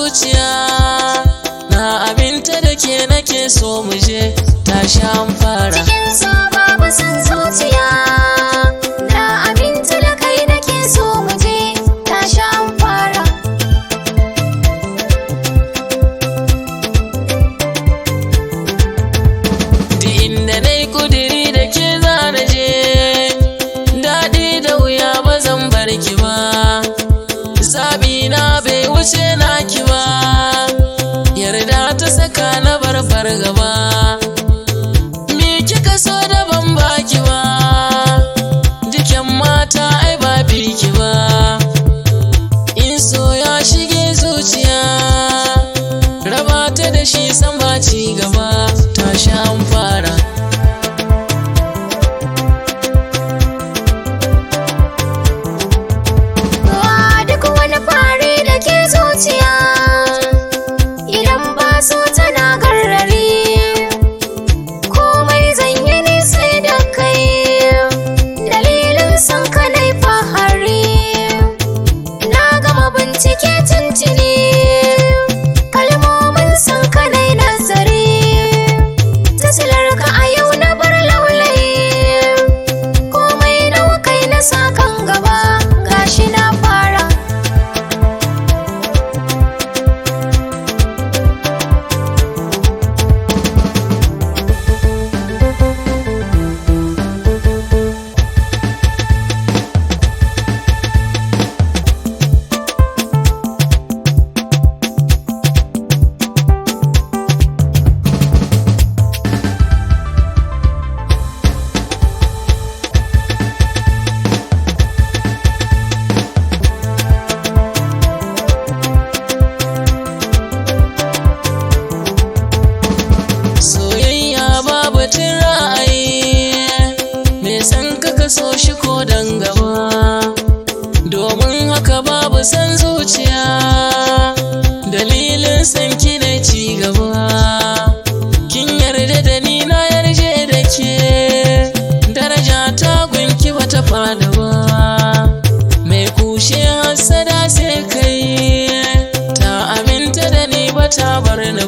zuciya, na aminta da ke nake so mu je, tashi an fara. Cikin so babu san zuciya, na aminta da kai nake so mu je, tashi an fara. Duk inda nayi kudiri da ke zana je, daɗi da wuya ba zan bar ki ba, zaɓi na bai wuce naki ba, yarda ta saka na bar fargaba. Me kika so da ban baki ba, dukan mata ai ba biki ba, in so ya shige zuciya, raba ta da shi san ba ci gaba, tashi an fara. Duk wani fari da ke zuciya, idan ba so tana garrari, komai zan yi ni sai da kai, dalilin san ka nai fahari, na gama bincike tuntuni, kalmomin san ka nai nazari, tasilar ka a yau na bar laulayi, komai nawa kai na sa kan gaba, gashi na fara. Soyayya babu tun ra'ayi, me san ka so shi ko dan gaba, domin haka babu san zuciya, dalilin san ki ne ci gaba, kin yarda da ni na yarje da ke, daraja ta gunki bata fada ba, mai kushe hassada sai kai, ta aminta da ni bata bar ni